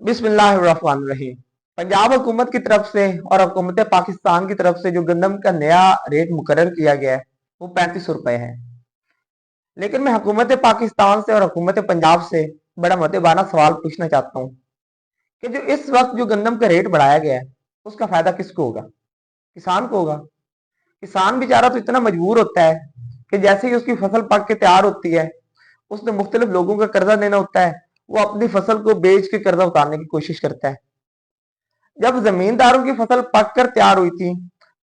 बिस्मिल्लाहिर्रहमानिर्रहीम। पंजाब हुकूमत की तरफ से और हुकूमत पाकिस्तान की तरफ से जो गंदम का नया रेट मुकर्रर किया गया है वो 35 रुपए है। लेकिन मैं हुकूमत पाकिस्तान से और हुकूमत पंजाब से बड़ा मतेबाना सवाल पूछना चाहता हूँ कि जो इस वक्त जो गंदम का रेट बढ़ाया गया है उसका फायदा किसको होगा? किसान को होगा। किसान बेचारा तो इतना मजबूर होता है कि जैसे ही उसकी फसल पक के तैयार होती है उसने मुख्तलिफ लोगों का कर्जा देना होता है, वो अपनी फसल को बेच के कर्जा उतारने की कोशिश करता है। जब जमींदारों की फसल पक कर तैयार हुई थी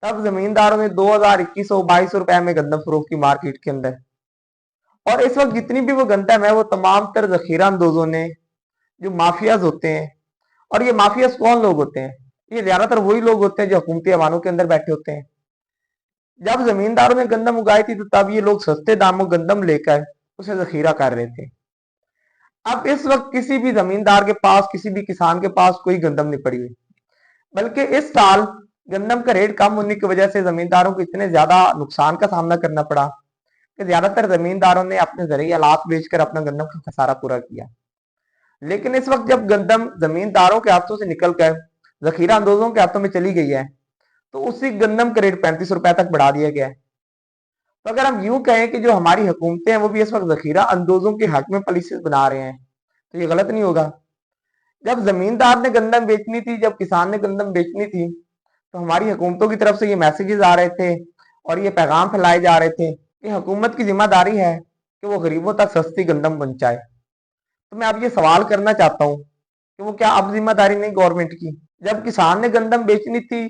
तब जमींदारों ने 2021-22 रुपए में गंदम फरोख्त की मार्केट के अंदर। और इस वक्त जितनी भी वो गंदम है वो तमाम तर जखीरा अंदोजों ने, जो माफियाज होते हैं, और ये माफियाज कौन लोग होते हैं? ये ज्यादातर वही लोग होते हैं जो हुकूमती ऐवानों के अंदर बैठे होते हैं। जब जमींदारों ने गंदम उगाई थी तो तब ये लोग सस्ते दामों गंदम लेकर उसे जखीरा कर रहे थे। अब इस वक्त किसी भी जमींदार के पास, किसी भी किसान के पास कोई गंदम नहीं पड़ी हुई, बल्कि इस साल गंदम का रेट कम होने की वजह से जमींदारों को इतने ज्यादा नुकसान का सामना करना पड़ा कि ज्यादातर जमींदारों ने अपने जरिए आलात बेचकर अपना गंदम का खसारा पूरा किया। लेकिन इस वक्त जब गंदम जमींदारों के हाथों से निकलकर जखीरा अंदोजों के हाथों में चली गई है तो उसी गंदम का रेट 35 रुपए तक बढ़ा दिया गया है। तो अगर हम यूं कहें कि जो हमारी हुकूमतें हैं वो भी इस वक्त जखीरा अंदोजों के हक में पॉलिसीज बना रहे हैं तो ये गलत नहीं होगा। जब जमींदार ने गंदम बेचनी थी, जब किसान ने गंदम बेचनी थी, तो हमारी हुकूमतों की तरफ से ये मैसेजेस आ रहे थे और ये पैगाम फैलाए जा रहे थे कि हुकूमत की जिम्मेदारी है कि वो गरीबों तक सस्ती गंदम पहुंचाए। तो मैं अब ये सवाल करना चाहता हूँ कि वो क्या अब जिम्मेदारी नहीं गवर्नमेंट की? जब किसान ने गंदम बेचनी थी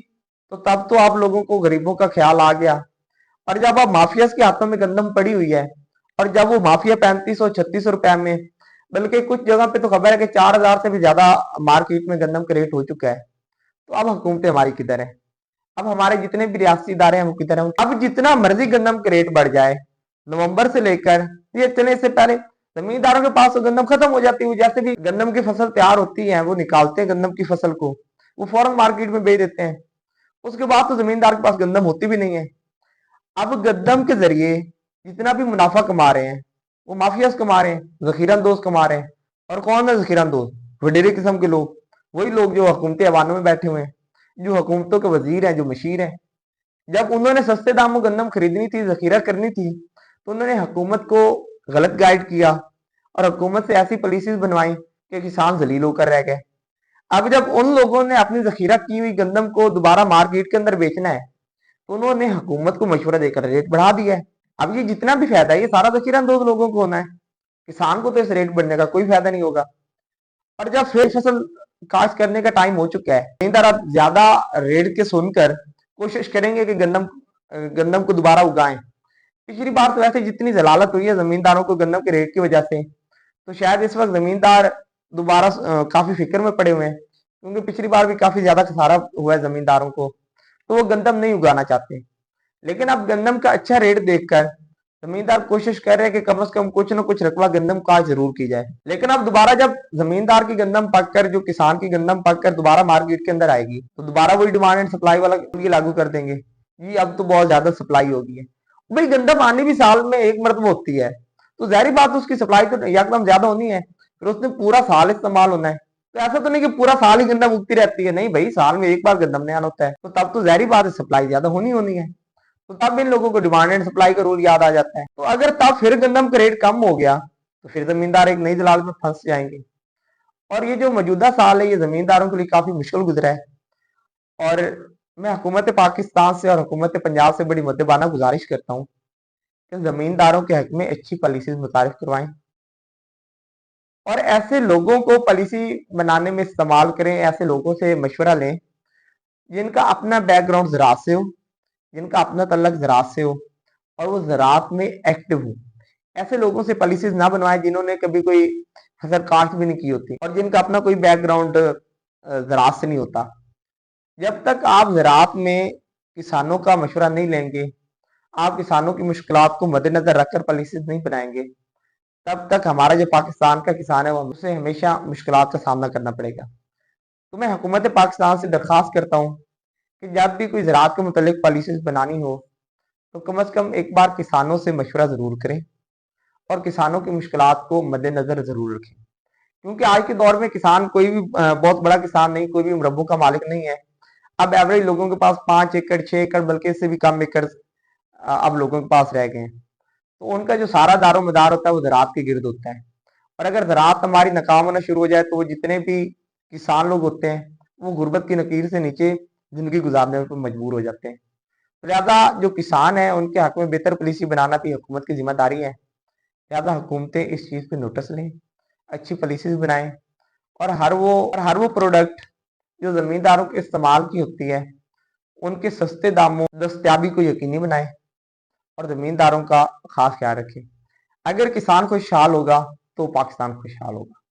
तो तब तो आप लोगों को गरीबों का ख्याल आ गया, और जब अब माफियाज के हाथों में गंदम पड़ी हुई है और जब वो माफिया 35 और 36 रुपए में, बल्कि कुछ जगह पे तो खबर है कि 4,000 से भी ज्यादा मार्केट में गंदम का रेट हो चुका है, तो अब हुकूमतें हमारी किधर है? अब हमारे जितने भी रियासती इदारे हैं वो किधर है? अब जितना मर्जी गंदम का रेट बढ़ जाए, नवंबर से लेकर ये चने से पहले जमींदारों के पास तो गंदम खत्म हो जाती है। जैसे भी गंदम की फसल तैयार होती है वो निकालते हैं गंदम की फसल को, वो फौरन मार्केट में बेच देते हैं। उसके बाद तो जमींदार के पास गंदम होती भी नहीं है। अब गंदम के जरिए जितना भी मुनाफा कमा रहे हैं वो माफियाज कमा रहे हैं, जखीरा अंदोज कमा रहे हैं। और कौन है जखीरा अंदोज? वडेरे किस्म के लोग, वही लोग जो हुकूमती ऐवानों में बैठे हुए हैं, जो हुकूमतों के वजीर हैं, जो मशीर हैं। जब उन्होंने सस्ते दामों गंदम खरीदनी थी, जखीरा करनी थी, तो उन्होंने हुकूमत को गलत गाइड किया और हुकूमत से ऐसी पॉलिसीज बनवाई कि किसान जलील होकर रह गए। अब जब उन लोगों ने अपनी जखीरा की हुई गंदम को दोबारा मार्केट के अंदर बेचना है तो उन्होंने हुकूमत को मशवरा देकर रेट बढ़ा दिया है। अब ये जितना भी फायदा है ये सारा जखीरा अंदोज लोगों को होना है, किसान को तो इस रेट बढ़ने का कोई फायदा नहीं होगा। और जब फिर फसल काश्त करने का टाइम हो चुका है, जमींदार अब ज्यादा रेट के सुनकर कोशिश करेंगे कि गंदम गंदम को दोबारा उगाएं। पिछली बार तो वैसे जितनी जलालत हुई है जमींदारों को गंदम के रेट की वजह से, तो शायद इस वक्त जमींदार दोबारा काफी फिक्र में पड़े हुए हैं, क्योंकि पिछली बार भी काफी ज्यादा खसारा हुआ है जमींदारों को, तो वो गंदम नहीं उगाना चाहते। लेकिन अब गंदम का अच्छा रेट देखकर जमींदार कोशिश कर रहे हैं कि कम से कम कुछ न कुछ रकबा गंदम का जरूर की जाए। लेकिन अब दोबारा जब जमींदार की गंदम पक कर, जो किसान की गंदम पक कर दोबारा मार्केट के अंदर आएगी तो दोबारा वही डिमांड एंड सप्लाई वाला ये लागू कर देंगे जी अब तो बहुत ज्यादा सप्लाई हो गई है। भाई गंदम आनी भी साल में एक मरतबा होती है, तो जाहिर बात है उसकी सप्लाई तो एकदम ज्यादा होनी है, फिर उसने पूरा साल इस्तेमाल होना है। तो ऐसा तो नहीं कि पूरा साल ही गंदम उगती रहती है, नहीं भाई, साल में एक बार गंदम नया होता है, तो तब तो जाहिर बात है सप्लाई ज्यादा होनी होनी है। तो तब इन लोगों को डिमांड एंड सप्लाई का रूल याद आ जाता है। तो अगर तब फिर गंदम का रेट कम हो गया तो फिर जमींदार एक नई जलाल में फंस जाएंगे। और ये जो मौजूदा साल है ये जमींदारों के लिए काफी मुश्किल गुजरा है। और मैं हुकूमत पाकिस्तान से और हुकूमत पंजाब से बड़ी मुद्देबाना गुजारिश करता हूँ कि जमींदारों के हक में अच्छी पॉलिसीज मुतारिफ करवाएं और ऐसे लोगों को पॉलिसी बनाने में इस्तेमाल करें, ऐसे लोगों से मशवरा लें जिनका अपना बैकग्राउंड ज़राअत से हो, जिनका अपना तल्लक ज़राअत से हो और वो ज़राअत में एक्टिव हो। ऐसे लोगों से पॉलिसीज ना बनवाएं जिन्होंने कभी कोई फसल काश्त भी नहीं की होती और जिनका अपना कोई बैकग्राउंड ज़राअत से नहीं होता। जब तक आप ज़राअत में किसानों का मशवरा नहीं लेंगे, आप किसानों की मुश्किलात को मद्देनजर रखकर पॉलिसीज नहीं बनाएंगे, तब तक हमारा जो पाकिस्तान का किसान है वो उसे हमेशा मुश्किलात का सामना करना पड़ेगा। तो मैं हुकूमत पाकिस्तान से दरख्वास्त करता हूँ कि जब भी कोई ज़राअत के मुतालिक पॉलिसीज बनानी हो तो कम से कम एक बार किसानों से मशवरा ज़रूर करें और किसानों की मुश्किलात को मद्देनज़र ज़रूर रखें, क्योंकि आज के दौर में किसान कोई भी बहुत बड़ा किसान नहीं, कोई भी मुरब्बों का मालिक नहीं है। अब एवरेज लोगों के पास 5 एकड़ 6 एकड़ बल्कि इससे भी कम एकड़ अब लोगों के पास रह गए हैं। तो उनका जो सारा दारोमदार होता है वो ज़राअत के गिर्द होता है। और अगर ज़राअत हमारी नाकाम होना शुरू हो जाए तो वो जितने भी किसान लोग होते हैं वो गुर्बत की नकीर से नीचे जिंदगी गुजारने पर मजबूर हो जाते हैं। लिहाजा जो किसान है उनके हक में बेहतर पॉलिसी बनाना भी हुकूमत की जिम्मेदारी है। लिहाजा हुकूमतें इस चीज़ पे नोटिस लें, अच्छी पॉलिसीज बनाएं और हर वो प्रोडक्ट जो जमींदारों के इस्तेमाल की होती है उनके सस्ते दामों दस्तयाबी को यकीनी बनाएं और जमींदारों का खास ख्याल रखें। अगर किसान खुशहाल होगा तो पाकिस्तान खुशहाल होगा।